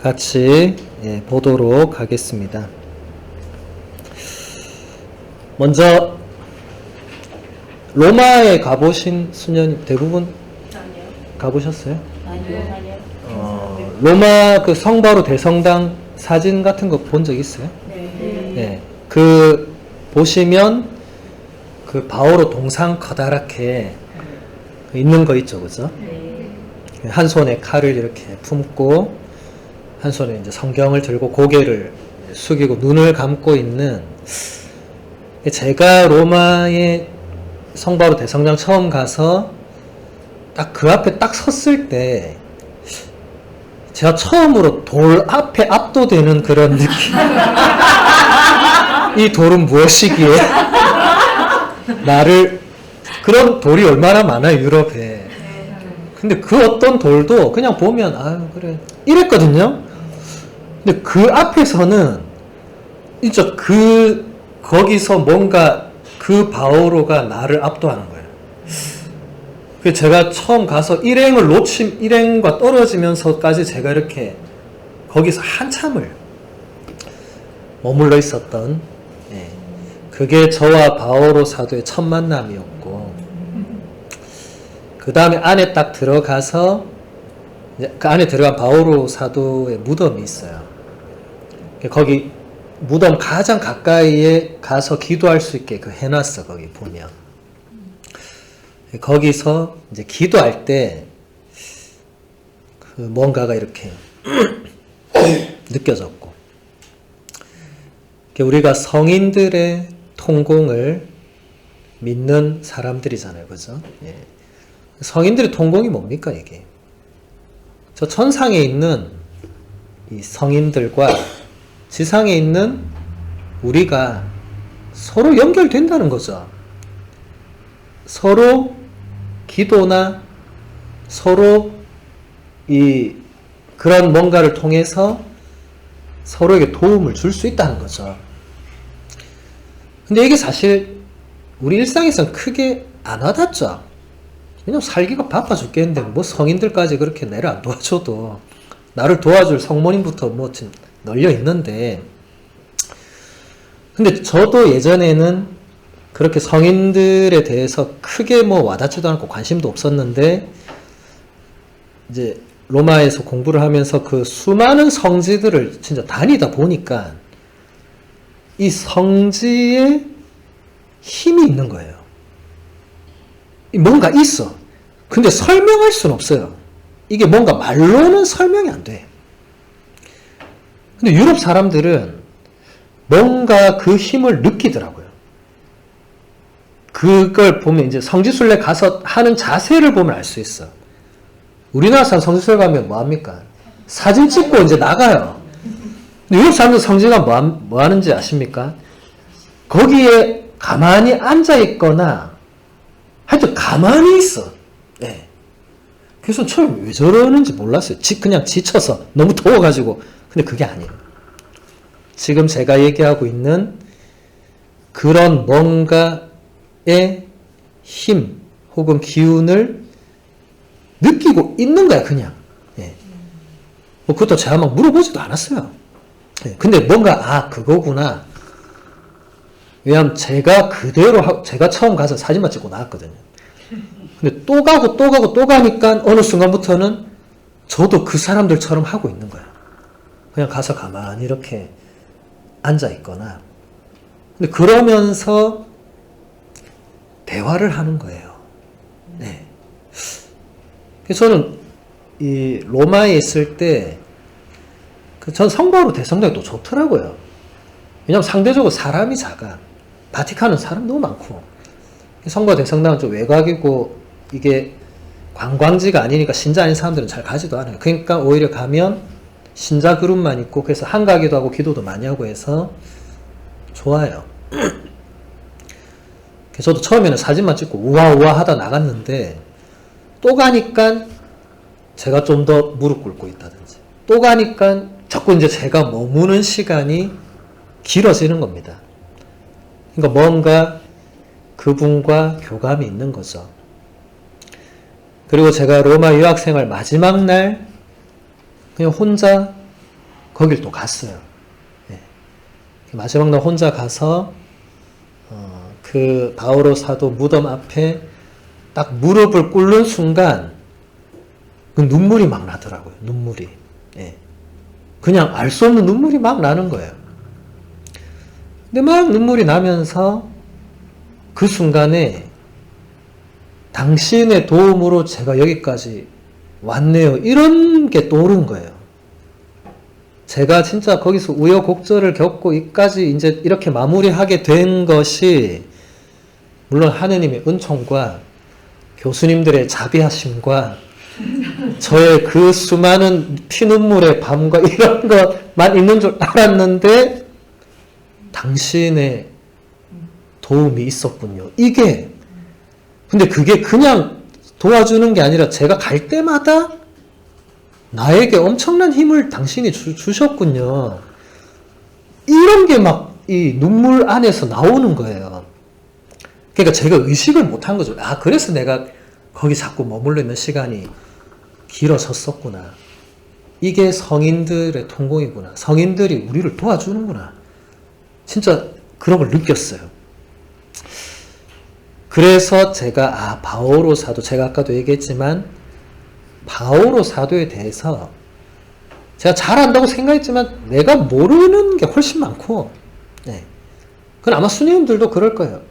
같이 보도록 하겠습니다. 먼저 로마에 가보신 수녀님 대부분 아니요. 가보셨어요? 아니요. 로마 그 성바로 대성당 사진 같은 거 본 적 있어요? 네. 네. 그 보시면 그 바오로 동상 커다랗게 있는 거 있죠, 그죠? 네. 한 손에 칼을 이렇게 품고 한 손에 이제 성경을 들고 고개를 숙이고 눈을 감고 있는, 제가 로마의 성바로 대성당 처음 가서 딱 그 앞에 딱 섰을 때 제가 처음으로 돌 앞에 압도되는 그런 느낌. 이 돌은 무엇이기에 나를, 그런 돌이 얼마나 많아요, 유럽에. 근데 그 어떤 돌도 그냥 보면 아유 그래 이랬거든요. 근데 그 앞에서는 진짜 거기서 뭔가 그 바오로가 나를 압도하는 거예요. 그 제가 처음 가서 일행과 떨어지면서까지 제가 이렇게 거기서 한참을 머물러 있었던, 그게 저와 바오로 사도의 첫 만남이었고, 그 다음에 안에 딱 들어가서 그 안에 들어간 바오로 사도의 무덤이 있어요. 거기 무덤 가장 가까이에 가서 기도할 수 있게 해놨어. 거기 보면 거기서 이제 기도할 때 그 뭔가가 이렇게 느껴졌고, 우리가 성인들의 통공을 믿는 사람들이잖아요, 그죠? 예. 성인들의 통공이 뭡니까, 이게? 저 천상에 있는 이 성인들과 지상에 있는 우리가 서로 연결된다는 거죠. 서로 기도나 서로 그런 뭔가를 통해서 서로에게 도움을 줄 수 있다는 거죠. 근데 이게 사실 우리 일상에서는 크게 안 와닿죠. 왜냐면 살기가 바빠 죽겠는데 뭐 성인들까지 그렇게 내를 안 도와줘도 나를 도와줄 성모님부터 뭐 지금 널려 있는데, 근데 저도 예전에는 그렇게 성인들에 대해서 크게 뭐 와닿지도 않고 관심도 없었는데, 이제 로마에서 공부를 하면서 그 수많은 성지들을 진짜 다니다 보니까 이 성지에 힘이 있는 거예요. 뭔가 있어. 근데 설명할 수는 없어요. 이게 뭔가 말로는 설명이 안 돼. 근데 유럽 사람들은 뭔가 그 힘을 느끼더라고요. 그걸 보면 이제 성지순례 가서 하는 자세를 보면 알 수 있어. 우리나라 사람 성지순례 가면 뭐 합니까? 사진 찍고 이제 나가요. 근데 유럽 사람들 성지가 뭐 하는지 아십니까? 거기에 가만히 앉아 있거나 하여튼 가만히 있어. 네. 그래서 처음에 왜 저러는지 몰랐어요. 그냥 지쳐서 너무 더워가지고. 근데 그게 아니에요. 지금 제가 얘기하고 있는 그런 뭔가의 힘 혹은 기운을 느끼고 있는 거야, 그냥. 예. 뭐 그것도 제가 막 물어보지도 않았어요. 예. 근데 뭔가 그거구나. 왜냐하면 제가 처음 가서 사진만 찍고 나왔거든요. 근데 또 가니까 어느 순간부터는 저도 그 사람들처럼 하고 있는 거야. 그냥 가서 가만히 이렇게 앉아 있거나. 근데 그러면서 대화를 하는 거예요. 네. 그래서 저는 이 로마에 있을 때 전 성바오로 대성당이 또 좋더라고요. 왜냐면 상대적으로 사람이 작아. 바티칸은 사람 너무 많고, 성바오 대성당은 좀 외곽이고 이게 관광지가 아니니까 신자 아닌 사람들은 잘 가지도 않아요. 그러니까 오히려 가면 신자 그룹만 있고, 그래서 한가기도 하고 기도도 많이 하고 해서 좋아요. 저도 처음에는 사진만 찍고 우아우아 하다 나갔는데, 또 가니까 제가 좀 더 무릎 꿇고 있다든지, 또 가니까 자꾸 이제 제가 머무는 시간이 길어지는 겁니다. 그러니까 뭔가 그분과 교감이 있는 거죠. 그리고 제가 로마 유학생활 마지막 날 그냥 혼자 거길 또 갔어요. 예. 마지막 날 혼자 가서 그 바오로 사도 무덤 앞에 딱 무릎을 꿇는 순간 그 눈물이 막 나더라고요. 눈물이. 예. 그냥 알 수 없는 눈물이 막 나는 거예요. 근데 막 눈물이 나면서 그 순간에 당신의 도움으로 제가 여기까지 왔네요. 이런 게 떠오른 거예요. 제가 진짜 거기서 우여곡절을 겪고 이까지 이제 이렇게 마무리하게 된 것이 물론 하느님의 은총과 교수님들의 자비하심과 저의 그 수많은 피눈물의 밤과 이런 것만 있는 줄 알았는데 당신의 도움이 있었군요. 이게 근데 그게 그냥 도와주는 게 아니라 제가 갈 때마다 나에게 엄청난 힘을 당신이 주셨군요. 이런 게 막 이 눈물 안에서 나오는 거예요. 그러니까 제가 의식을 못한 거죠. 아, 그래서 내가 거기 자꾸 머물러 있는 시간이 길어졌었구나. 이게 성인들의 통공이구나. 성인들이 우리를 도와주는구나. 진짜 그런 걸 느꼈어요. 그래서 제가 바오로 사도, 제가 아까도 얘기했지만 바오로 사도에 대해서 제가 잘 안다고 생각했지만 내가 모르는 게 훨씬 많고, 네. 그건 아마 수녀님들도 그럴 거예요.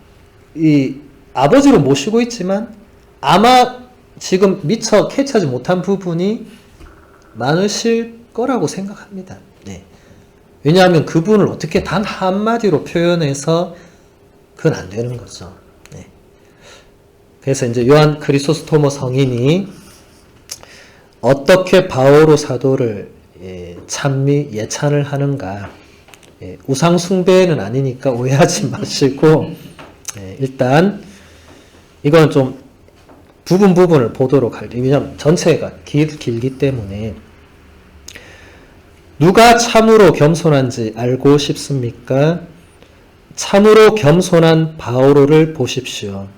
이 아버지로 모시고 있지만 아마 지금 미처 캐치하지 못한 부분이 많으실 거라고 생각합니다. 네. 왜냐하면 그분을 어떻게 단 한마디로 표현해서 그건 안 되는 거죠. 네. 그래서 이제 요한 크리소스토모 성인이 어떻게 바오로 사도를 찬미 예찬을 하는가. 우상 숭배는 아니니까 오해하지 마시고 일단 이건 좀 부분을 보도록 할게요. 왜냐하면 전체가 길기 때문에. 누가 참으로 겸손한지 알고 싶습니까? 참으로 겸손한 바오로를 보십시오.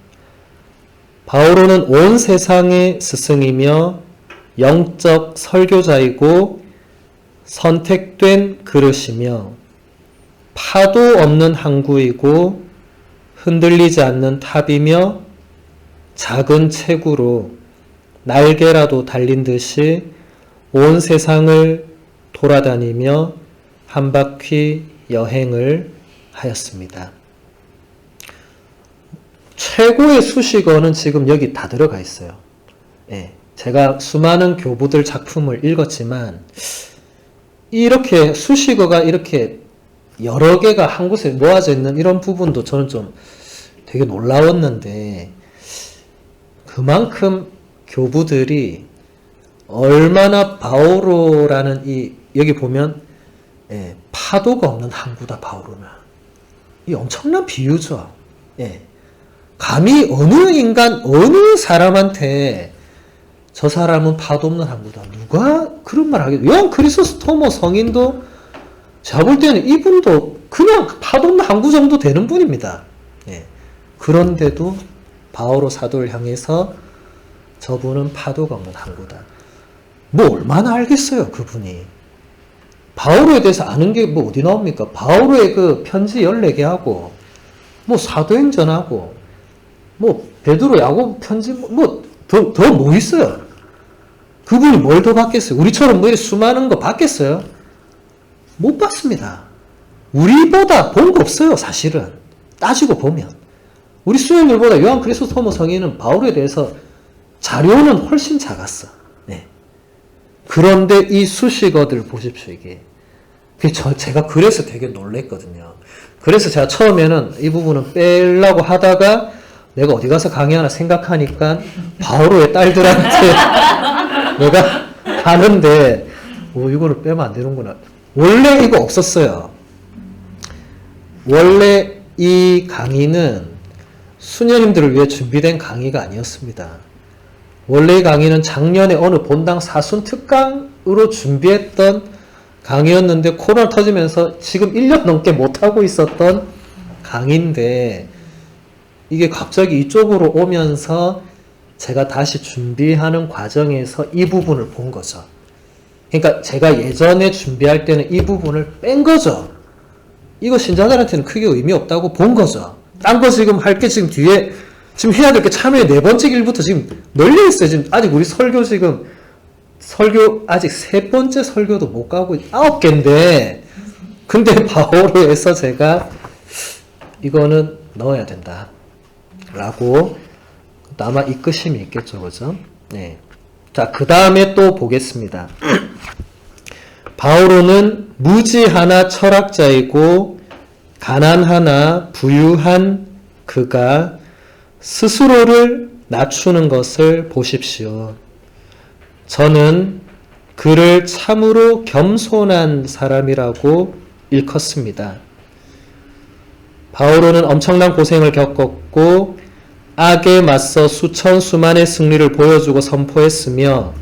바오로는 온 세상의 스승이며 영적 설교자이고 선택된 그릇이며 파도 없는 항구이고 흔들리지 않는 탑이며 작은 체구로 날개라도 달린 듯이 온 세상을 돌아다니며 한 바퀴 여행을 하였습니다. 최고의 수식어는 지금 여기 다 들어가 있어요. 예, 제가 수많은 교부들 작품을 읽었지만 이렇게 수식어가 이렇게 여러 개가 한 곳에 모아져 있는 이런 부분도 저는 좀 되게 놀라웠는데 그만큼 교부들이 얼마나 바오로라는 여기 보면 파도가 없는 항구다 바오로는. 이 엄청난 비유죠. 감히 어느 인간 어느 사람한테 저 사람은 파도 없는 항구다. 누가 그런 말 하겠어요? 요한 크리소스토모 성인도 제가 볼 때는 이분도 그냥 파도 없는 항구 정도 되는 분입니다. 그런데도 바오로 사도를 향해서 저분은 파도가 없는 항구다. 뭐 얼마나 알겠어요, 그분이. 바오로에 대해서 아는 게 뭐 어디 나옵니까? 바오로의 그 편지 14개하고, 뭐 사도행전하고, 뭐 베드로 야고보 편지, 더 뭐 있어요? 그분이 뭘 더 받겠어요? 우리처럼 뭐 이렇게 수많은 거 받겠어요? 못 받습니다. 우리보다 본 거 없어요, 사실은. 따지고 보면. 우리 수녀들보다 요한 크리소스토모 성인은 바오로에 대해서 자료는 훨씬 작았어. 그런데 이 수식어들 보십시오, 이게. 제가 그래서 되게 놀랬거든요. 그래서 제가 처음에는 이 부분은 빼려고 하다가 내가 어디 가서 강의하나 생각하니까 바오로의 딸들한테 내가 가는데, 이거를 빼면 안 되는구나. 원래 이거 없었어요. 원래 이 강의는 수녀님들을 위해 준비된 강의가 아니었습니다. 원래 이 강의는 작년에 어느 본당 사순 특강으로 준비했던 강의였는데 코로나 터지면서 지금 1년 넘게 못하고 있었던 강의인데 이게 갑자기 이쪽으로 오면서 제가 다시 준비하는 과정에서 이 부분을 본 거죠. 그러니까 제가 예전에 준비할 때는 이 부분을 뺀 거죠. 이거 신자들한테는 크게 의미 없다고 본 거죠. 딴 거 지금 할 게 지금 뒤에 지금 해야 될 게 참여의 4번째 길부터 지금 널려 있어요. 지금 아직 우리 설교 아직 3번째 설교도 못 가고 9개인데 근데 바오로에서 제가 이거는 넣어야 된다 라고 아마 이끄심이 있겠죠. 그죠? 네. 자, 그 다음에 또 보겠습니다. 바오로는 무지하나 철학자이고 가난하나 부유한 그가 스스로를 낮추는 것을 보십시오. 저는 그를 참으로 겸손한 사람이라고 일컫습니다. 바오로는 엄청난 고생을 겪었고 악에 맞서 수천수만의 승리를 보여주고 선포했으며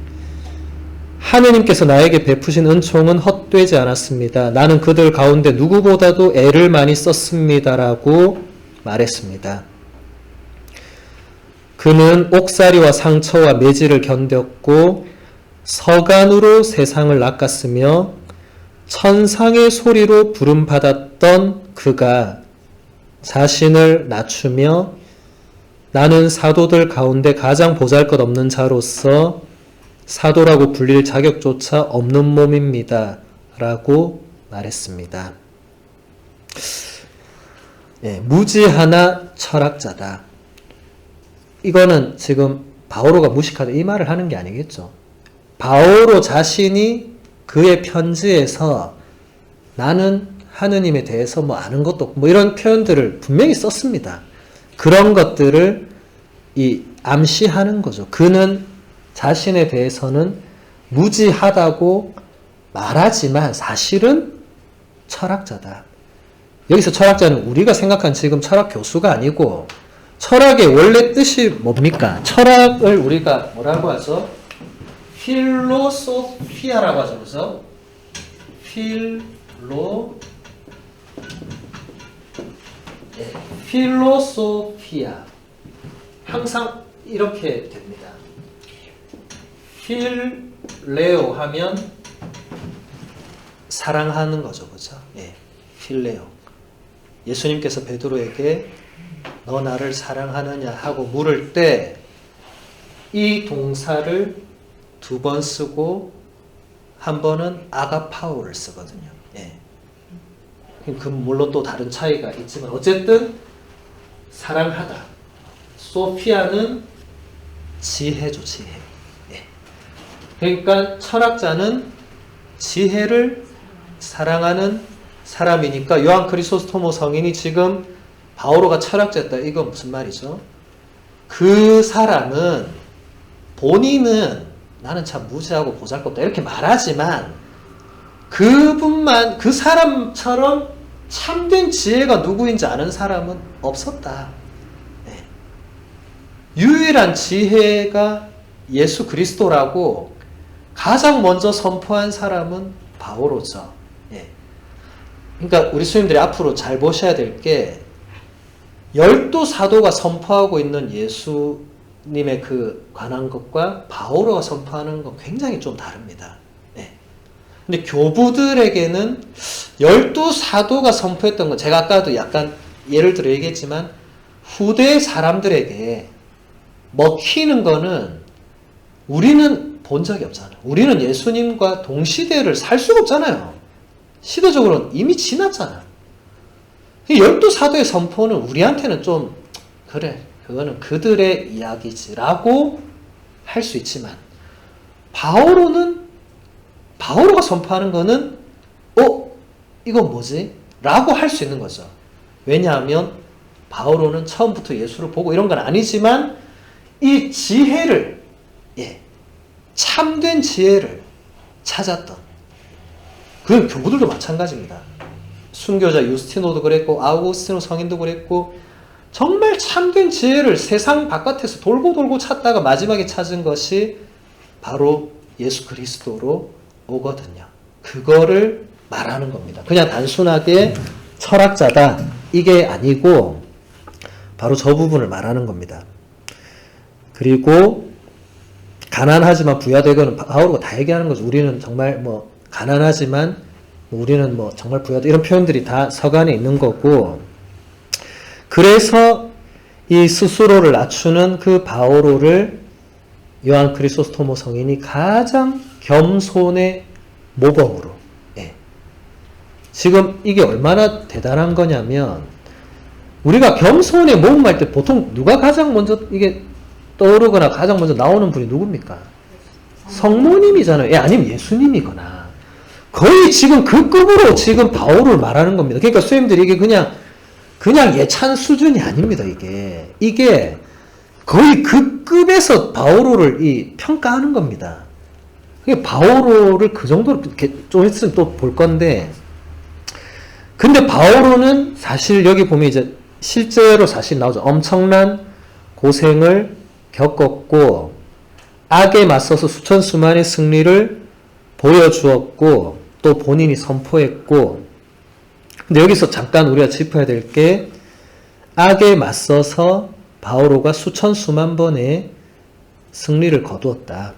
하느님께서 나에게 베푸신 은총은 헛되지 않았습니다. 나는 그들 가운데 누구보다도 애를 많이 썼습니다라고 말했습니다. 그는 옥살이와 상처와 매질을 견뎠고 서간으로 세상을 낚았으며 천상의 소리로 부름받았던 그가 자신을 낮추며 나는 사도들 가운데 가장 보잘것없는 자로서 사도라고 불릴 자격조차 없는 몸입니다. 라고 말했습니다. 예, 무지하나 철학자다. 이거는 지금 바오로가 무식하다 이 말을 하는 게 아니겠죠. 바오로 자신이 그의 편지에서 나는 하느님에 대해서 뭐 아는 것도 없고 뭐 이런 표현들을 분명히 썼습니다. 그런 것들을 암시하는 거죠. 그는 자신에 대해서는 무지하다고 말하지만 사실은 철학자다. 여기서 철학자는 우리가 생각한 지금 철학 교수가 아니고 철학의 원래 뜻이 뭡니까? 철학을 우리가 뭐라고 하죠? 필로소피아라고 하죠. 그래서 필로소피아 항상 이렇게 됩니다. 필레오 하면 사랑하는 거죠. 그죠? 예. 필레오. 예수님께서 베드로에게 너 나를 사랑하느냐 하고 물을 때 이 동사를 2번 쓰고 한 번은 아가파오를 쓰거든요. 예. 그 물론 또 다른 차이가 있지만 어쨌든 사랑하다. 소피아는 지혜죠, 지혜. 예. 그러니까 철학자는 지혜를 사랑하는 사람이니까 요한 크리소스토모 성인이 지금 바오로가 철학자였다. 이건 무슨 말이죠? 그 사람은 본인은 나는 참 무지하고 보잘것없다 이렇게 말하지만 그 사람처럼 참된 지혜가 누구인지 아는 사람은 없었다. 네. 유일한 지혜가 예수 그리스도라고 가장 먼저 선포한 사람은 바오로죠. 예. 그러니까 우리 스님들이 앞으로 잘 보셔야 될 게 12사도가 선포하고 있는 예수님의 그 관한 것과 바오로가 선포하는 건 굉장히 좀 다릅니다. 예. 근데 교부들에게는 12사도가 선포했던 건 제가 아까도 약간 예를 들어 얘기했지만 후대 사람들에게 먹히는 거는 우리는 본 적이 없잖아요. 우리는 예수님과 동시대를 살 수가 없잖아요. 시대적으로는 이미 지났잖아요. 12사도의 선포는 우리한테는 좀 그래 그거는 그들의 이야기지라고 할 수 있지만 바오로가 선포하는 거는 이건 뭐지? 라고 할 수 있는 거죠. 왜냐하면 바오로는 처음부터 예수를 보고 이런 건 아니지만 이 지혜를 참된 지혜를 찾았던 그건 교부들도 마찬가지입니다. 순교자 유스티노도 그랬고 아우구스티노 성인도 그랬고 정말 참된 지혜를 세상 바깥에서 돌고 찾다가 마지막에 찾은 것이 바로 예수 그리스도로 오거든요. 그거를 말하는 겁니다. 그냥 단순하게 철학자다 이게 아니고 바로 저 부분을 말하는 겁니다. 그리고 가난하지만 부자되고는 바오로가 다 얘기하는 거죠. 우리는 정말 뭐 가난하지만 우리는 뭐 정말 부자다 이런 표현들이 다 서간에 있는 거고 그래서 이 스스로를 낮추는 그 바오로를 요한 크리소스토모 성인이 가장 겸손의 모범으로 지금 이게 얼마나 대단한 거냐면 우리가 겸손의 모범할 때 보통 누가 가장 먼저 이게 떠오르거나 가장 먼저 나오는 분이 누굽니까? 성모님이잖아요. 아니면 예수님이거나 거의 지금 그 급으로 지금 바오로를 말하는 겁니다. 그러니까 선생님들이 이게 그냥 예찬 수준이 아닙니다. 이게 거의 그 급에서 바오로를 평가하는 겁니다. 바오로를 그 정도로 이렇게 좀 있으면 또 볼 건데 근데 바오로는 사실 여기 보면 이제 실제로 사실 나오죠. 엄청난 고생을 겪었고 악에 맞서서 수천 수만의 승리를 보여주었고 또 본인이 선포했고 근데 여기서 잠깐 우리가 짚어야 될 게 악에 맞서서 바오로가 수천 수만 번의 승리를 거두었다.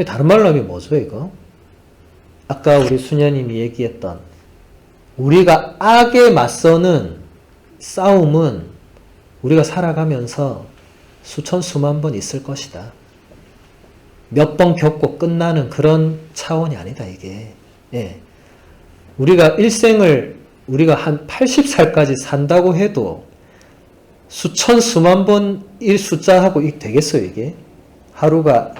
다른 말로 하면 뭐죠 이거? 아까 우리 수녀님이 얘기했던 우리가 악에 맞서는 싸움은 우리가 살아가면서 수천 수만 번 있을 것이다. 몇 번 겪고 끝나는 그런 차원이 아니다 이게. 우리가 일생을 우리가 한 80살까지 산다고 해도 수천 수만 번일 숫자하고 되겠어요 이게? 하루가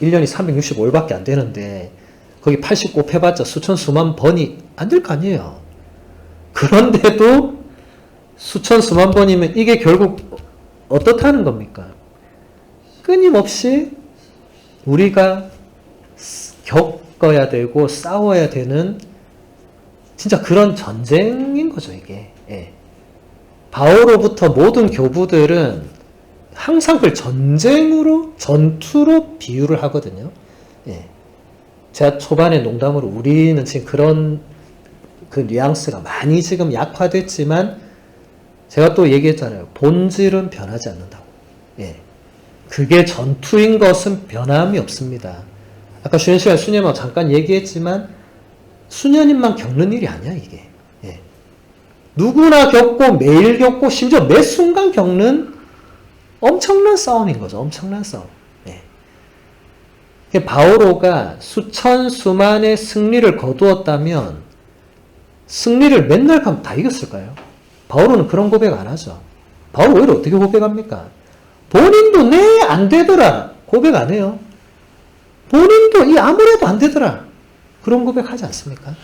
1년이 365일밖에 안 되는데 거기 80 곱해봤자 수천 수만 번이 안 될 거 아니에요. 그런데도 수천 수만 번이면 이게 결국 어떻다는 겁니까? 끊임없이 우리가 겪어야 되고 싸워야 되는 진짜 그런 전쟁인 거죠 이게. 바오로부터 모든 교부들은 항상 그걸 전쟁으로 전투로 비유를 하거든요. 제가 초반에 농담으로 우리는 지금 그런 그 뉘앙스가 많이 지금 약화됐지만 제가 또 얘기했잖아요. 본질은 변하지 않는다고. 그게 전투인 것은 변함이 없습니다. 아까 쉬는 시간에 수녀님하고 잠깐 얘기했지만 수녀님만 겪는 일이 아니야 이게. 누구나 겪고 매일 겪고 심지어 매 순간 겪는 엄청난 싸움인 거죠. 엄청난 싸움. 바오로가 수천 수만의 승리를 거두었다면 승리를 맨날 가면 다 이겼을까요? 바오로는 그런 고백 안 하죠. 바오로 오히려 어떻게 고백합니까? 본인도 안 되더라 고백 안 해요. 본인도 아무래도 안 되더라 그런 고백하지 않습니까?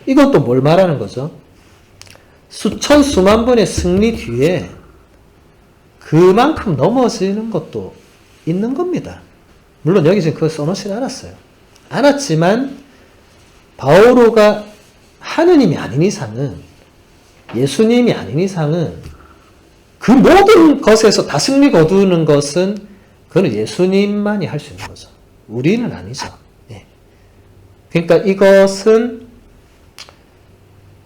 이건 또 뭘 말하는 거죠? 수천 수만 번의 승리 뒤에 그만큼 넘어지는 것도 있는 겁니다. 물론 여기 지금 그걸 써놓진 않았어요. 않았지만 바오로가 하느님이 아닌 이상은 예수님이 아닌 이상은 그 모든 것에서 다 승리 거두는 것은 그건 예수님만이 할 수 있는 거죠. 우리는 아니죠. 그러니까 이것은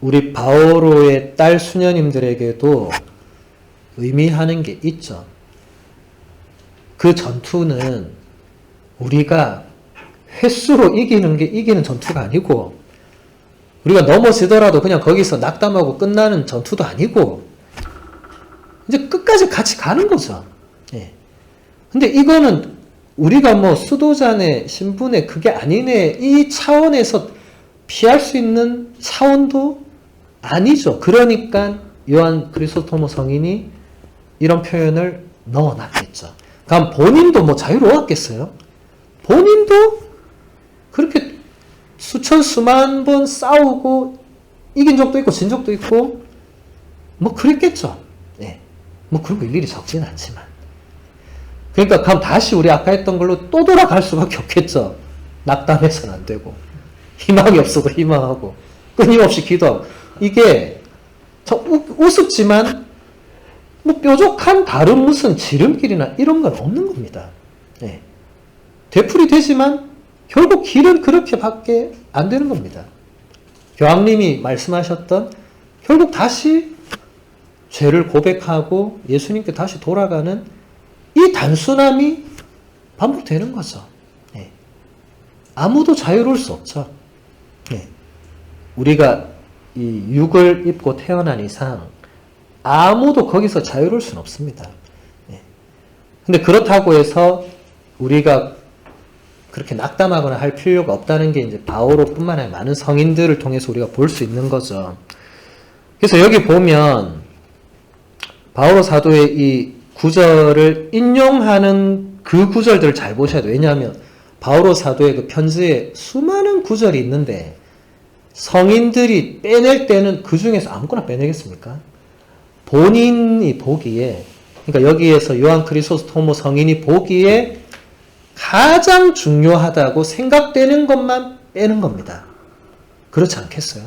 우리 바오로의 딸 수녀님들에게도 의미하는 게 있죠. 그 전투는 우리가 횟수로 이기는 게 이기는 전투가 아니고 우리가 넘어지더라도 그냥 거기서 낙담하고 끝나는 전투도 아니고 이제 끝까지 같이 가는 거죠. 근데 이거는 우리가 뭐 수도자네 신분의 그게 아니네 이 차원에서 피할 수 있는 차원도 아니죠. 그러니까 요한 크리소스토모 성인이 이런 표현을 넣어놨겠죠. 그럼 본인도 뭐 자유로웠겠어요? 본인도 그렇게 수천 수만 번 싸우고 이긴 적도 있고 진 적도 있고 뭐 그랬겠죠. 뭐 그런 거 일일이 적지는 않지만 그러니까 그럼 다시 우리 아까 했던 걸로 또 돌아갈 수밖에 없겠죠. 낙담해서는 안 되고 희망이 없어도 희망하고 끊임없이 기도하고 이게 우습지만 뭐 뾰족한 다른 무슨 지름길이나 이런 건 없는 겁니다. 되풀이 되지만 결국 길은 그렇게밖에 안 되는 겁니다. 교황님이 말씀하셨던 결국 다시 죄를 고백하고 예수님께 다시 돌아가는 이 단순함이 반복되는 거죠. 예. 아무도 자유로울 수 없죠. 예. 우리가 이 육을 입고 태어난 이상 아무도 거기서 자유로울 수는 없습니다. 예. 근데 그렇다고 해서 우리가 그렇게 낙담하거나 할 필요가 없다는 게 이제 바오로뿐만 아니라 많은 성인들을 통해서 우리가 볼 수 있는 거죠. 그래서 여기 보면 바오로 사도의 이 구절을 인용하는 그 구절들을 잘 보셔야 돼요. 왜냐하면 바오로 사도의 그 편지에 수많은 구절이 있는데 성인들이 빼낼 때는 그 중에서 아무거나 빼내겠습니까? 본인이 보기에, 그러니까 여기에서 요한 크리소스토모 성인이 보기에 가장 중요하다고 생각되는 것만 빼는 겁니다. 그렇지 않겠어요?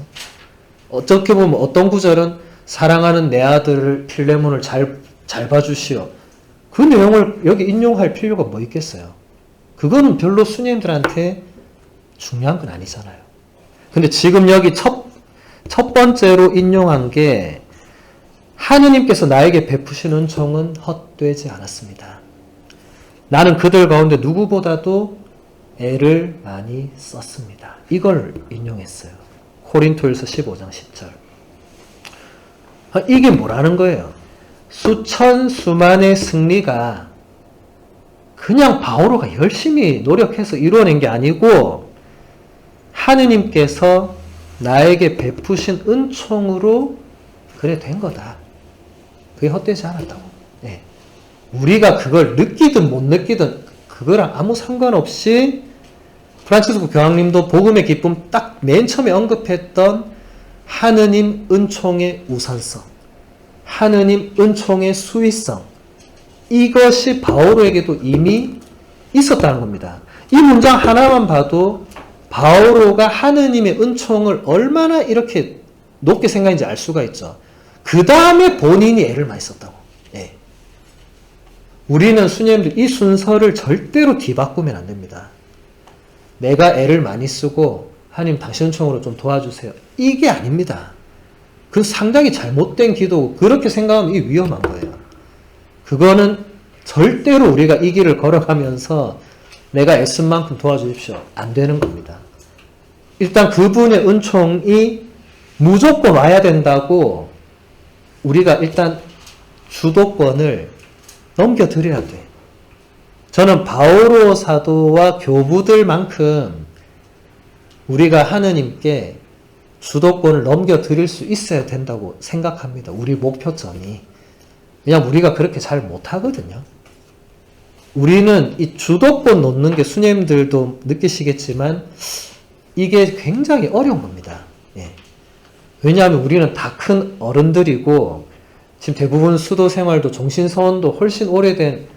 어떻게 보면 어떤 구절은 사랑하는 내 아들을 필레몬을 잘 봐주시오. 그 내용을 여기 인용할 필요가 뭐 있겠어요? 그거는 별로 수녀님들한테 중요한 건 아니잖아요. 근데 지금 여기 첫 번째로 인용한 게 하느님께서 나에게 베푸신 은총은 헛되지 않았습니다. 나는 그들 가운데 누구보다도 애를 많이 썼습니다. 이걸 인용했어요. 코린토일서 15장 10절. 이게 뭐라는 거예요? 수천 수만의 승리가 그냥 바오로가 열심히 노력해서 이루어낸 게 아니고 하느님께서 나에게 베푸신 은총으로 그래 된 거다. 그게 헛되지 않았다고. 네. 우리가 그걸 느끼든 못 느끼든 그거랑 아무 상관없이 프란치스코 교황님도 복음의 기쁨 딱 맨 처음에 언급했던 하느님 은총의 우선성, 하느님 은총의 수위성, 이것이 바오로에게도 이미 있었다는 겁니다. 이 문장 하나만 봐도 바오로가 하느님의 은총을 얼마나 이렇게 높게 생각했는지 알 수가 있죠. 그 다음에 본인이 애를 많이 썼다고. 예. 우리는 수녀님들 이 순서를 절대로 뒤바꾸면 안 됩니다. 내가 애를 많이 쓰고 하나님 당신 은총으로 좀 도와주세요. 이게 아닙니다. 그 상당히 잘못된 기도고 그렇게 생각하면 이 위험한 거예요. 그거는 절대로 우리가 이 길을 걸어가면서 내가 애쓴 만큼 도와주십시오. 안 되는 겁니다. 일단 그분의 은총이 무조건 와야 된다고 우리가 일단 주도권을 넘겨드려야 돼. 저는 바오로 사도와 교부들만큼 우리가 하느님께 주도권을 넘겨드릴 수 있어야 된다고 생각합니다. 우리 목표점이. 왜냐하면 우리가 그렇게 잘 못하거든요. 우리는 이 주도권 놓는 게 수녀님들도 느끼시겠지만 이게 굉장히 어려운 겁니다. 예. 왜냐하면 우리는 다 큰 어른들이고 지금 대부분 수도 생활도 종신서원도 훨씬 오래된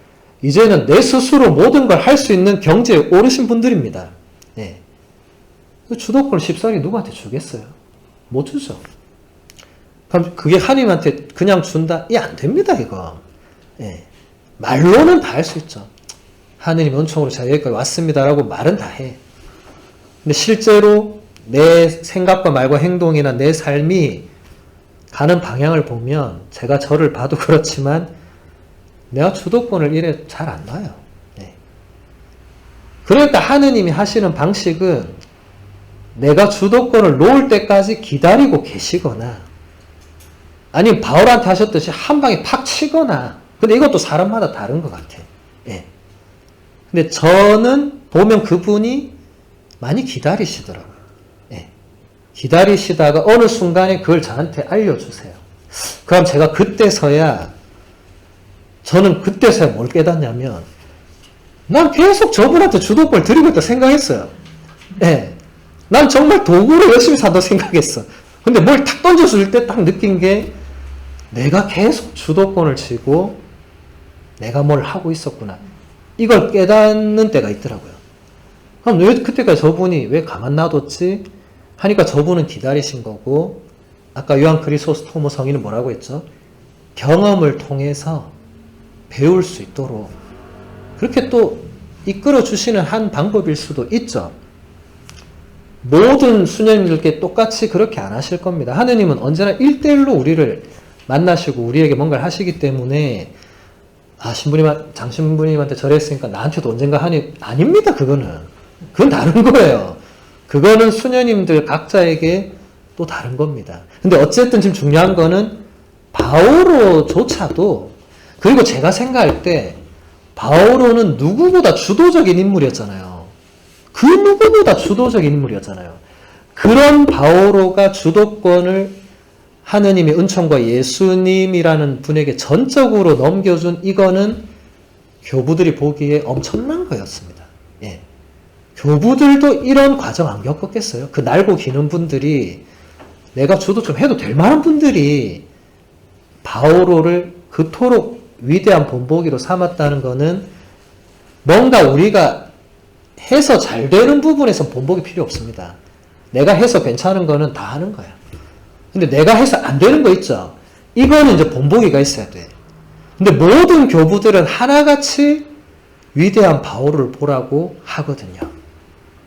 이제는 내 스스로 모든 걸 할 수 있는 경제에 오르신 분들입니다. 예. 그 주도권을 쉽사리 누구한테 주겠어요? 못 주죠. 그럼 그게 하나님한테 그냥 준다? 이 안 됩니다, 이거. 예. 말로는 다 할 수 있죠. 하느님 은총으로 제가 여기까지 왔습니다라고 말은 다 해. 근데 실제로 내 생각과 말과 행동이나 내 삶이 가는 방향을 보면 제가 저를 봐도 그렇지만 내가 주도권을 이래 잘 안 놔요. 네. 그러니까 하느님이 하시는 방식은 내가 주도권을 놓을 때까지 기다리고 계시거나 아니면 바울한테 하셨듯이 한 방에 팍 치거나 근데 이것도 사람마다 다른 것 같아. 예. 근데 저는 보면 그분이 많이 기다리시더라고요. 예. 기다리시다가 어느 순간에 그걸 저한테 알려주세요. 그럼 제가 저는 그때서야 뭘 깨닫냐면 난 계속 저분한테 주도권을 드리고 있다 생각했어요. 예. 난 정말 도구로 열심히 산다고 생각했어. 근데 뭘 탁 던져줄 때 딱 느낀 게 내가 계속 주도권을 쥐고 내가 뭘 하고 있었구나. 이걸 깨닫는 때가 있더라고요. 그럼 왜 그때까지 저분이 왜 가만 놔뒀지? 하니까 저분은 기다리신 거고 아까 요한 크리소스토모 성인은 뭐라고 했죠? 경험을 통해서 배울 수 있도록 그렇게 또 이끌어 주시는 한 방법일 수도 있죠. 모든 수녀님들께 똑같이 그렇게 안 하실 겁니다. 하느님은 언제나 1대1로 우리를 만나시고 우리에게 뭔가를 하시기 때문에 장신부님한테 절했으니까 나한테도 언젠가 하니, 아닙니다, 그거는. 그건 다른 거예요. 그거는 수녀님들 각자에게 또 다른 겁니다. 근데 어쨌든 지금 중요한 거는 바오로조차도, 그리고 제가 생각할 때 바오로는 누구보다 주도적인 인물이었잖아요. 그 누구보다 주도적인 인물이었잖아요. 그런 바오로가 주도권을 하느님의 은총과 예수님이라는 분에게 전적으로 넘겨준, 이거는 교부들이 보기에 엄청난 거였습니다. 예. 교부들도 이런 과정 안 겪었겠어요? 그 날고 기는 분들이, 내가 주도 좀 해도 될 만한 분들이 바오로를 그토록 위대한 본보기로 삼았다는 거는, 뭔가 우리가 해서 잘 되는 부분에서 본보기 필요 없습니다. 내가 해서 괜찮은 거는 다 하는 거야. 근데 내가 해서 안 되는 거 있죠? 이거는 이제 본보기가 있어야 돼. 근데 모든 교부들은 하나같이 위대한 바오로를 보라고 하거든요.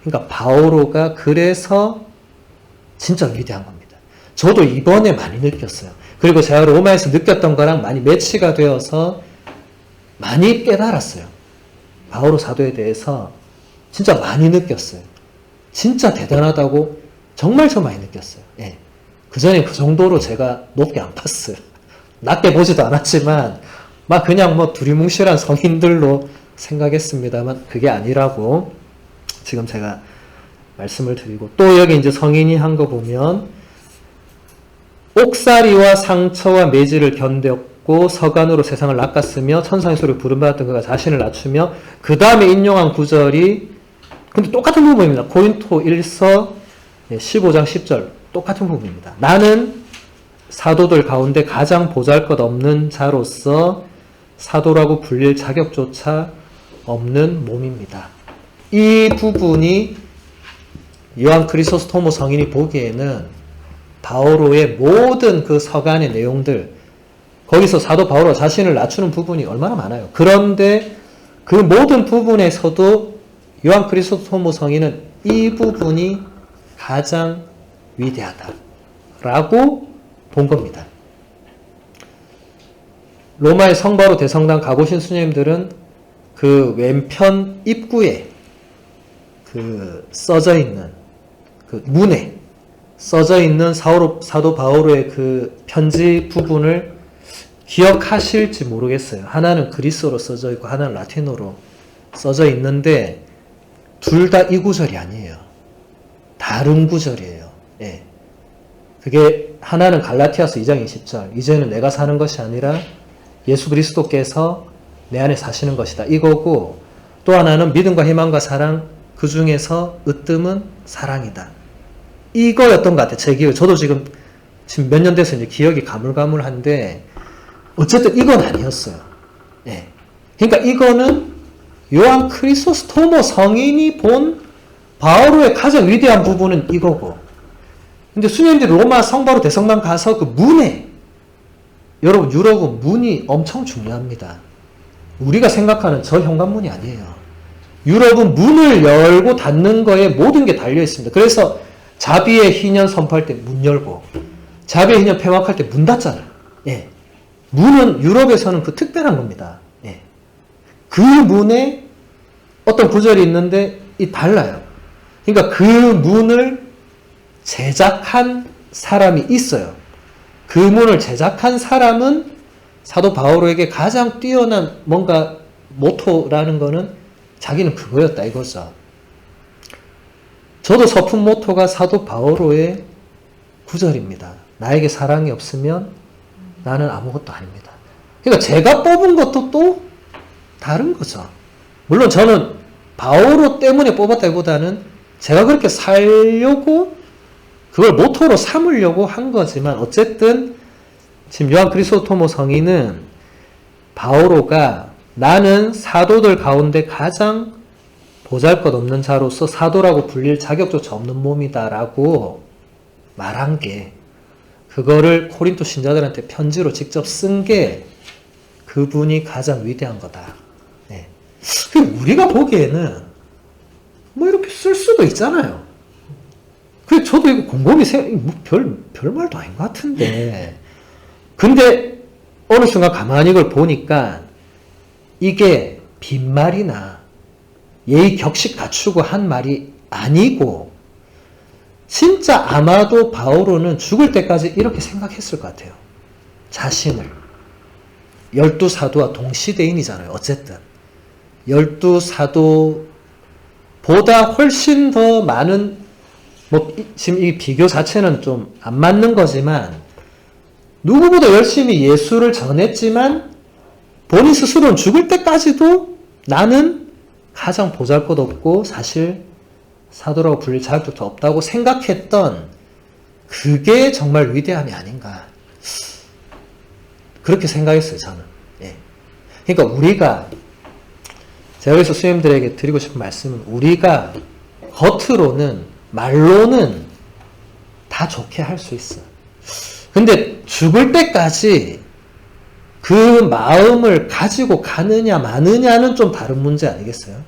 그러니까 바오로가 그래서 진짜 위대한 겁니다. 저도 이번에 많이 느꼈어요. 그리고 제가 로마에서 느꼈던 거랑 많이 매치가 되어서 많이 깨달았어요. 바오로 사도에 대해서 진짜 많이 느꼈어요. 진짜 대단하다고 정말 저 많이 느꼈어요. 예. 그전에 그 정도로 제가 높게 안 봤어요. 낮게 보지도 않았지만 막 그냥 뭐 두리뭉실한 성인들로 생각했습니다만 그게 아니라고 지금 제가 말씀을 드리고, 또 여기 이제 성인이 한 거 보면, 옥살이와 상처와 매질을 견뎠고 서간으로 세상을 낚았으며 천상의 소리를 부름받았던 그가 자신을 낮추며, 그 다음에 인용한 구절이 근데 똑같은 부분입니다. 고린토 1서 15장 10절 똑같은 부분입니다. 나는 사도들 가운데 가장 보잘것없는 자로서 사도라고 불릴 자격조차 없는 몸입니다. 이 부분이 요한 크리소스토모 성인이 보기에는 바오로의 모든 그 서간의 내용들, 거기서 사도 바오로가 자신을 낮추는 부분이 얼마나 많아요. 그런데 그 모든 부분에서도 요한 크리소스토모 성인은 이 부분이 가장 위대하다라고 본 겁니다. 로마의 성바로 대성당 가보신 수녀님들은 그 왼편 입구에 그 써져 있는 그 문에 써져 있는 사도 바오로의 그 편지 부분을 기억하실지 모르겠어요. 하나는 그리스어로 써져 있고 하나는 라틴어로 써져 있는데 둘 다 이 구절이 아니에요. 다른 구절이에요. 예. 그게 하나는 갈라티아서 2장 20절, 이제는 내가 사는 것이 아니라 예수 그리스도께서 내 안에 사시는 것이다, 이거고, 또 하나는 믿음과 희망과 사랑, 그 중에서 으뜸은 사랑이다, 이거였던 것 같아요. 제 기억. 저도 지금 몇 년 돼서 이제 기억이 가물가물한데 어쨌든 이건 아니었어요. 예. 그러니까 이거는 요한 크리소스토모 성인이 본 바오로의 가장 위대한 부분은 이거고, 근데 수녀님들이 로마 성바로 대성당 가서 그 문에, 여러분 유럽은 문이 엄청 중요합니다. 우리가 생각하는 저 현관문이 아니에요. 유럽은 문을 열고 닫는 거에 모든 게 달려 있습니다. 그래서 자비의 희년 선포할 때 문 열고, 자비의 희년 폐막할 때 문 닫잖아요. 예. 문은 유럽에서는 그 특별한 겁니다. 예. 그 문에 어떤 구절이 있는데 이 달라요. 그러니까 그 문을 제작한 사람이 있어요. 그 문을 제작한 사람은 사도 바오로에게 가장 뛰어난 뭔가 모토라는 거는 자기는 그거였다, 이거죠. 저도 서품 모토가 사도 바오로의 구절입니다. 나에게 사랑이 없으면 나는 아무것도 아닙니다. 그러니까 제가 뽑은 것도 또 다른 거죠. 물론 저는 바오로 때문에 뽑았다기보다는 제가 그렇게 살려고 그걸 모토로 삼으려고 한 거지만, 어쨌든 지금 요한 크리소스토모 성인은 바오로가 나는 사도들 가운데 가장 보잘것없는 자로서 사도라고 불릴 자격조차 없는 몸이다라고 말한 게, 그거를 코린토 신자들한테 편지로 직접 쓴 게 그분이 가장 위대한 거다. 네. 우리가 보기에는 뭐 이렇게 쓸 수도 있잖아요. 그래, 저도 이거 곰곰이 별 말도 아닌 것 같은데. 근데 어느 순간 가만히 이걸 보니까 이게 빈말이나 예의 격식 갖추고 한 말이 아니고 진짜 아마도 바오로는 죽을 때까지 이렇게 생각했을 것 같아요. 자신을. 12사도와 동시대인이잖아요. 어쨌든. 12사도보다 훨씬 더 많은, 지금 이 비교 자체는 좀 안 맞는 거지만, 누구보다 열심히 예수를 전했지만, 본인 스스로는 죽을 때까지도 나는 가장 보잘것없고, 사실 사도라고 불릴 자격도 없다고 생각했던 그게 정말 위대함이 아닌가. 그렇게 생각했어요, 저는. 예. 그러니까 우리가, 제가 여기서 수님들에게 드리고 싶은 말씀은 우리가 겉으로는, 말로는 다 좋게 할 수 있어. 근데 죽을 때까지 그 마음을 가지고 가느냐 마느냐는 좀 다른 문제 아니겠어요?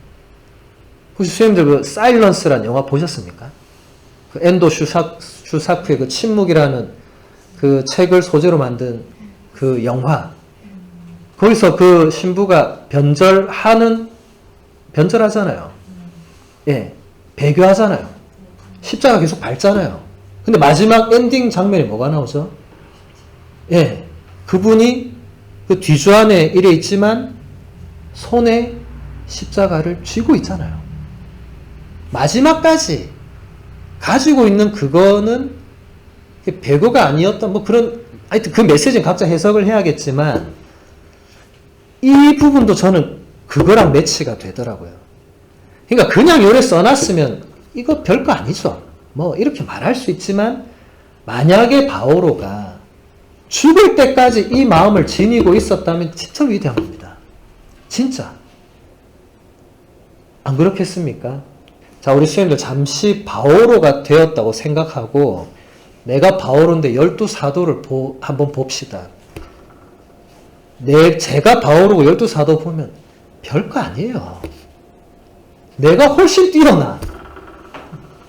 혹시 수님들 그 사일런스라는 영화 보셨습니까? 그 엔도 슈사크의 그 침묵이라는 그 책을 소재로 만든 그 영화. 거기서 그 신부가 변절하잖아요. 예. 배교하잖아요. 십자가 계속 밟잖아요. 근데 마지막 엔딩 장면에 뭐가 나오죠? 예. 그분이 그 뒤주안에 이래 있지만 손에 십자가를 쥐고 있잖아요. 마지막까지 가지고 있는 그거는 배교가 아니었던 뭐 그런, 하여튼 그 메시지는 각자 해석을 해야겠지만 이 부분도 저는 그거랑 매치가 되더라고요. 그러니까 그냥 요래 써놨으면 이거 별거 아니죠. 뭐 이렇게 말할 수 있지만 만약에 바오로가 죽을 때까지 이 마음을 지니고 있었다면 진짜 위대한 겁니다. 진짜. 안 그렇겠습니까? 자, 우리 수행들 잠시 바오로가 되었다고 생각하고 내가 바오로인데 12사도를 한번 봅시다. 제가 바오로고 12사도 보면 별거 아니에요. 내가 훨씬 뛰어나.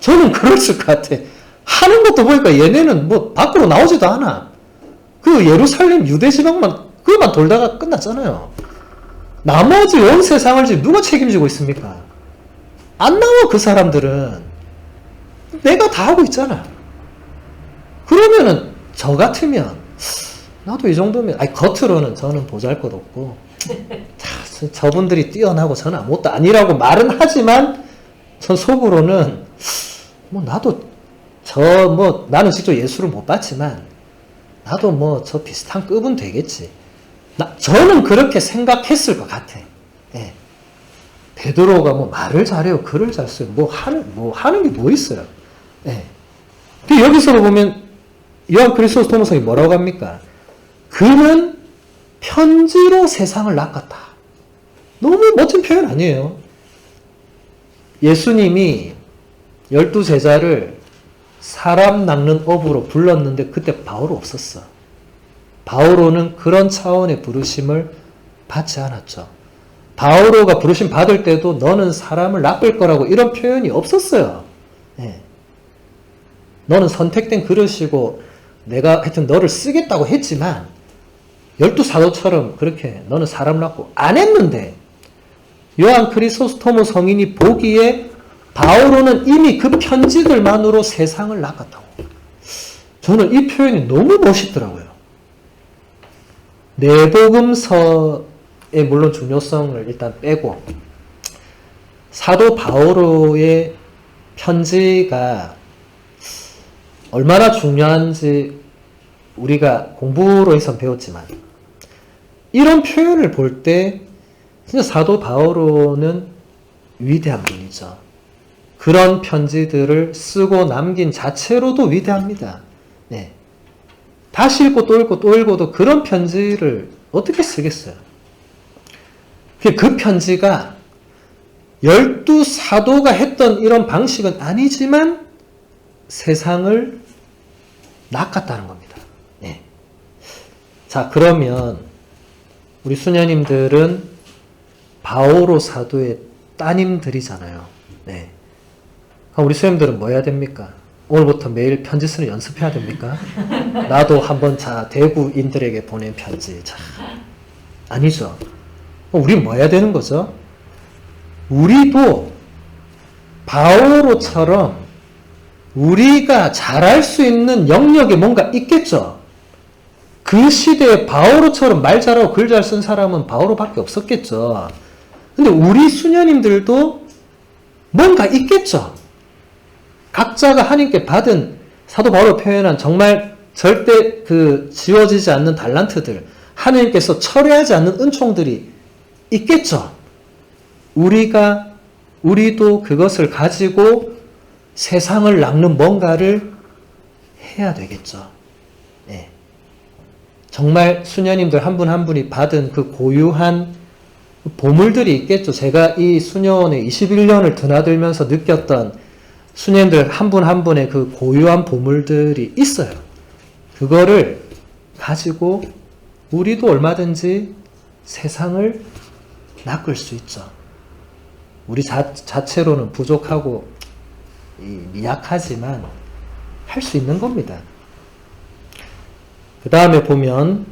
저는 그랬을 것 같아. 하는 것도 보니까 얘네는 뭐 밖으로 나오지도 않아. 그 예루살렘 유대 지방만 그것만 돌다가 끝났잖아요. 나머지 온 세상을 지금 누가 책임지고 있습니까? 안 나와. 그 사람들은 내가 다 하고 있잖아. 그러면은 저 같으면 나도 이 정도면, 아니 겉으로는 저는 보잘것없고 저분들이 뛰어나고 저는 아무것도 아니라고 말은 하지만 전 속으로는 뭐 나도 나는 직접 예수를 못 봤지만 나도 뭐 저 비슷한 급은 되겠지. 저는 그렇게 생각했을 것 같아. 예. 베드로가 뭐 말을 잘해요, 글을 잘 써요. 뭐 하는 게 뭐 있어요. 예. 근데 여기서 보면 요한 크리소스토모성이 뭐라고 합니까? 그는 편지로 세상을 낚았다. 너무 멋진 표현 아니에요? 예수님이 12제자를 사람 낚는 업으로 불렀는데 그때 바오로 없었어. 바오로는 그런 차원의 부르심을 받지 않았죠. 바오로가 부르심 받을 때도 너는 사람을 낚을 거라고 이런 표현이 없었어요. 네. 너는 선택된 그릇이고 내가 하여튼 너를 쓰겠다고 했지만 12사도처럼 그렇게 너는 사람을 낚고 안 했는데 요한 크리소스토모 성인이 보기에 바오로는 이미 그 편지들만으로 세상을 낚았다고. 저는 이 표현이 너무 멋있더라고요. 내복음서의 물론 중요성을 일단 빼고 사도 바오로의 편지가 얼마나 중요한지 우리가 공부로 해서 배웠지만 이런 표현을 볼 때 진짜 사도 바오로는 위대한 분이죠. 그런 편지들을 쓰고 남긴 자체로도 위대합니다. 네. 다시 읽고 또 읽고 또 읽어도 그런 편지를 어떻게 쓰겠어요? 그 편지가 12사도가 했던 이런 방식은 아니지만 세상을 낚았다는 겁니다. 네. 자, 그러면 우리 수녀님들은 바오로 사도의 따님들이잖아요. 네. 그럼 우리 수녀님들은 뭐 해야 됩니까? 오늘부터 매일 편지 쓰는 연습해야 됩니까? 나도 한번 대구인들에게 보낸 편지. 자, 아니죠. 우리는 뭐 해야 되는 거죠? 우리도 바오로처럼 우리가 잘할 수 있는 영역이 뭔가 있겠죠. 그 시대에 바오로처럼 말 잘하고 글 잘 쓴 사람은 바오로밖에 없었겠죠. 근데 우리 수녀님들도 뭔가 있겠죠. 각자가 하나님께 받은 사도 바울로 표현한 정말 절대 지워지지 않는 달란트들, 하나님께서 철회하지 않는 은총들이 있겠죠. 우리도 그것을 가지고 세상을 낚는 뭔가를 해야 되겠죠. 네. 정말 수녀님들 한 분 한 분이 받은 그 고유한 보물들이 있겠죠. 제가 이 수녀원에 21년을 드나들면서 느꼈던 수녀님들 한 분 한 분의 그 고유한 보물들이 있어요. 그거를 가지고 우리도 얼마든지 세상을 낚을 수 있죠. 우리 자체로는 부족하고 미약하지만 할 수 있는 겁니다. 그 다음에 보면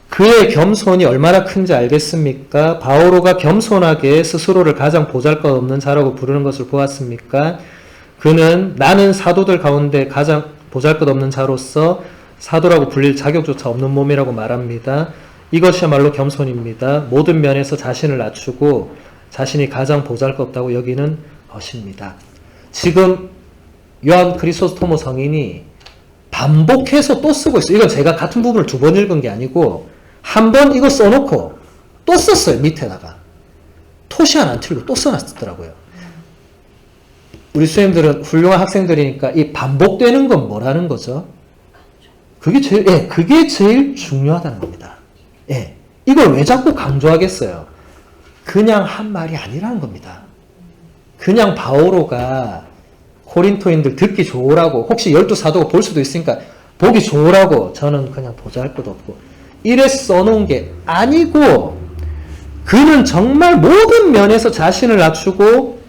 그의 겸손이 얼마나 큰지 알겠습니까? 바오로가 겸손하게 스스로를 가장 보잘것없는 자라고 부르는 것을 보았습니까? 그는 나는 사도들 가운데 가장 보잘것없는 자로서 사도라고 불릴 자격조차 없는 몸이라고 말합니다. 이것이야말로 겸손입니다. 모든 면에서 자신을 낮추고 자신이 가장 보잘것없다고 여기는 것입니다. 지금 요한 크리소스토모 성인이 반복해서 또 쓰고 있어요. 이건 제가 같은 부분을 2번 읽은 게 아니고 한 번 이거 써놓고 또 썼어요. 밑에다가 토시 하나 안 틀고 또 써놨더라고요. 우리 수행들은 훌륭한 학생들이니까 이 반복되는 건 뭐라는 거죠? 그게 제일 중요하다는 겁니다. 예. 이걸 왜 자꾸 강조하겠어요? 그냥 한 말이 아니라는 겁니다. 그냥 바오로가 코린토인들 듣기 좋으라고, 혹시 12사도가 볼 수도 있으니까 보기 좋으라고 저는 그냥 보잘것없고 이래 써놓은 게 아니고, 그는 정말 모든 면에서 자신을 낮추고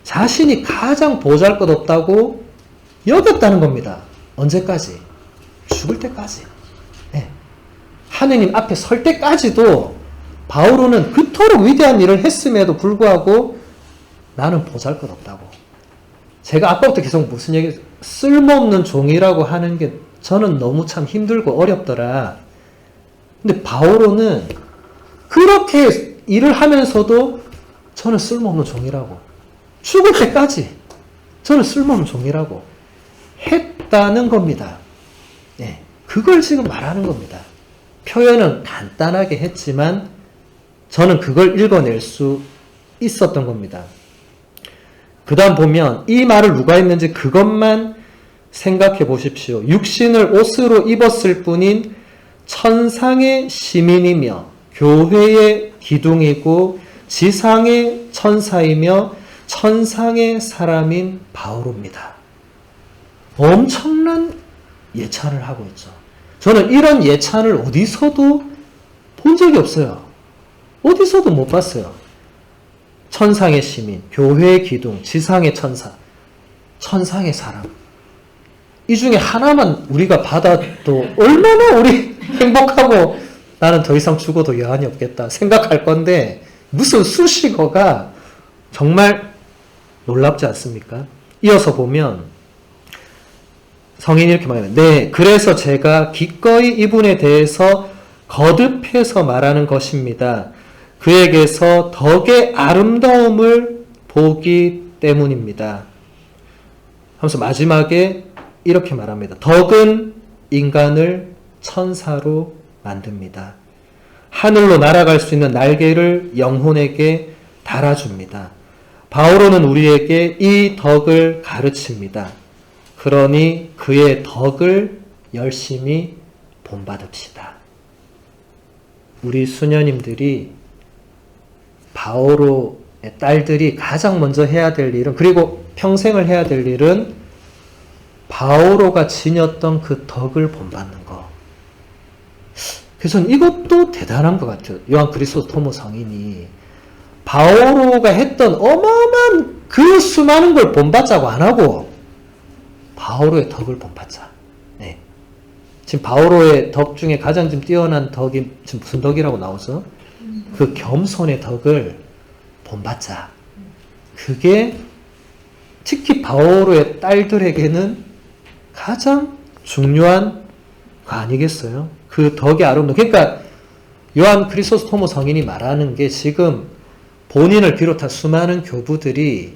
자신이 가장 보잘것없다고 여겼다는 겁니다. 언제까지? 죽을 때까지. 네. 하느님 앞에 설 때까지도 바오로는 그토록 위대한 일을 했음에도 불구하고 나는 보잘것없다고. 제가 아까부터 계속 무슨 얘기, 쓸모없는 종이라고 하는 게 저는 너무 참 힘들고 어렵더라. 근데 바오로는 그렇게 일을 하면서도 저는 쓸모없는 종이라고, 죽을 때까지 저는 쓸모없는 종이라고 했다는 겁니다. 네, 그걸 지금 말하는 겁니다. 표현은 간단하게 했지만 저는 그걸 읽어낼 수 있었던 겁니다. 그 다음 보면 이 말을 누가 했는지 그것만 생각해 보십시오. 육신을 옷으로 입었을 뿐인 천상의 시민이며 교회의 기둥이고 지상의 천사이며 천상의 사람인 바오로입니다. 엄청난 예찬을 하고 있죠. 저는 이런 예찬을 어디서도 본 적이 없어요. 어디서도 못 봤어요. 천상의 시민, 교회의 기둥, 지상의 천사, 천상의 사람. 이 중에 하나만 우리가 받아도 얼마나 우리 행복하고 나는 더 이상 죽어도 여한이 없겠다 생각할 건데, 무슨 수식어가 정말 놀랍지 않습니까? 이어서 보면 성인이 이렇게 말해요. 네, 그래서 제가 기꺼이 이분에 대해서 거듭해서 말하는 것입니다. 그에게서 덕의 아름다움을 보기 때문입니다. 하면서 마지막에 이렇게 말합니다. 덕은 인간을 천사로 만듭니다. 하늘로 날아갈 수 있는 날개를 영혼에게 달아줍니다. 바오로는 우리에게 이 덕을 가르칩니다. 그러니 그의 덕을 열심히 본받읍시다. 우리 수녀님들이, 바오로의 딸들이 가장 먼저 해야 될 일은, 그리고 평생을 해야 될 일은 바오로가 지녔던 그 덕을 본받는 거. 그래서 이것도 대단한 것 같아요. 요한 크리소스토모 성인이 바오로가 했던 어마어마한 그 수많은 걸 본받자고 안 하고 바오로의 덕을 본받자. 네. 지금 바오로의 덕 중에 가장 좀 뛰어난 덕이 지금 무슨 덕이라고 나오죠? 그 겸손의 덕을 본받자. 그게 특히 바오로의 딸들에게는 가장 중요한 거 아니겠어요? 그 덕의 아름다움. 그러니까 요한 크리소스토모 성인이 말하는 게 지금 본인을 비롯한 수많은 교부들이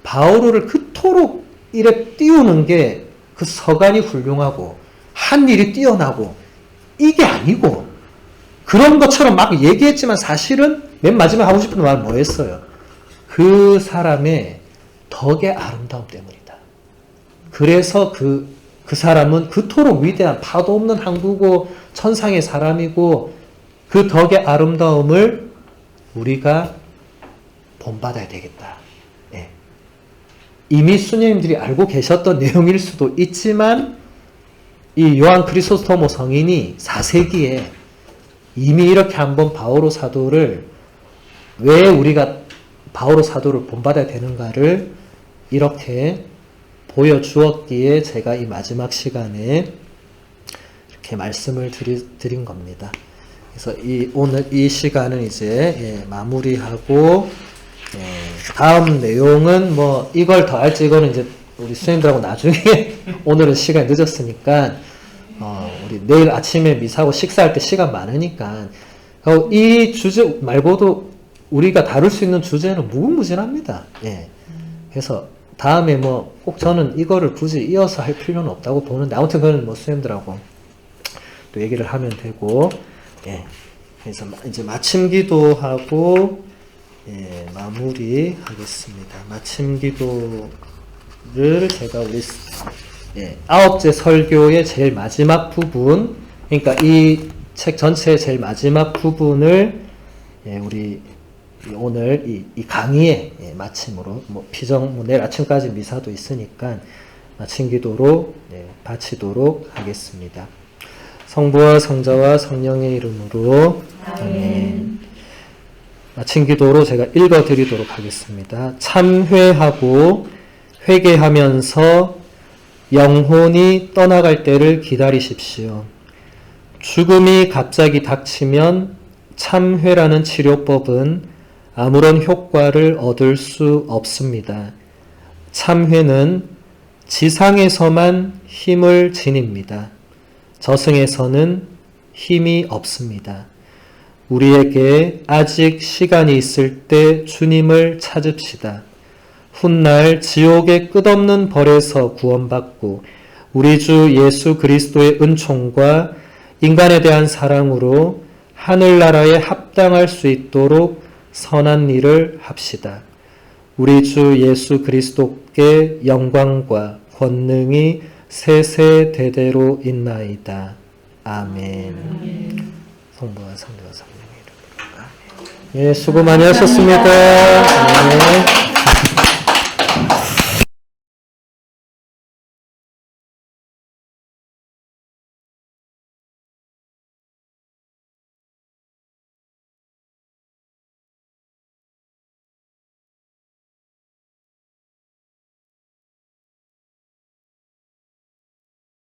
바오로를 그토록 이래 띄우는 게 그 서간이 훌륭하고 한 일이 뛰어나고 이게 아니고 그런 것처럼 막 얘기했지만 사실은 맨 마지막에 하고 싶은 말 뭐였어요? 그 사람의 덕의 아름다움 때문이다. 그래서 그 사람은 그토록 위대한 파도 없는 항구고 천상의 사람이고 그 덕의 아름다움을 우리가 본받아야 되겠다. 예. 이미 수녀님들이 알고 계셨던 내용일 수도 있지만 이 요한 크리소스토모 성인이 4세기에 이미 이렇게 한번 바오로 사도를 왜 우리가 바오로 사도를 본받아야 되는가를 이렇게 보여주었기에 제가 이 마지막 시간에 이렇게 말씀을 드린 겁니다. 그래서 오늘 이 시간은 이제 마무리하고 다음 내용은 뭐 이걸 더 할지 이거는 이제 우리 수행들하고 나중에 오늘은 시간이 늦었으니까 우리 내일 아침에 미사하고 식사할 때 시간 많으니까 이 주제 말고도 우리가 다룰 수 있는 주제는 무궁무진합니다. 예. 그래서 다음에 뭐 꼭 저는 이거를 굳이 이어서 할 필요는 없다고 보는데 아무튼 그건 뭐 수행들하고 또 얘기를 하면 되고 예. 그래서 이제 마침 기도하고 마무리하겠습니다. 마침 기도를 제가 우리 아홉째 설교의 제일 마지막 부분, 그러니까 이 책 전체의 제일 마지막 부분을 우리 오늘 이 강의의 마침으로 내일 아침까지 미사도 있으니까 마침 기도로 바치도록 하겠습니다. 성부와 성자와 성령의 이름으로 아멘. 마침 기도로 제가 읽어드리도록 하겠습니다. 참회하고 회개하면서 영혼이 떠나갈 때를 기다리십시오. 죽음이 갑자기 닥치면 참회라는 치료법은 아무런 효과를 얻을 수 없습니다. 참회는 지상에서만 힘을 지닙니다. 저승에서는 힘이 없습니다. 우리에게 아직 시간이 있을 때 주님을 찾읍시다. 훗날 지옥의 끝없는 벌에서 구원받고 우리 주 예수 그리스도의 은총과 인간에 대한 사랑으로 하늘나라에 합당할 수 있도록 선한 일을 합시다. 우리 주 예수 그리스도께 영광과 권능이 세세대대로 있나이다. 아멘. 성부와 성자와 성령의 이름으로 아멘. 예, 수고 많이 하셨습니다. 네.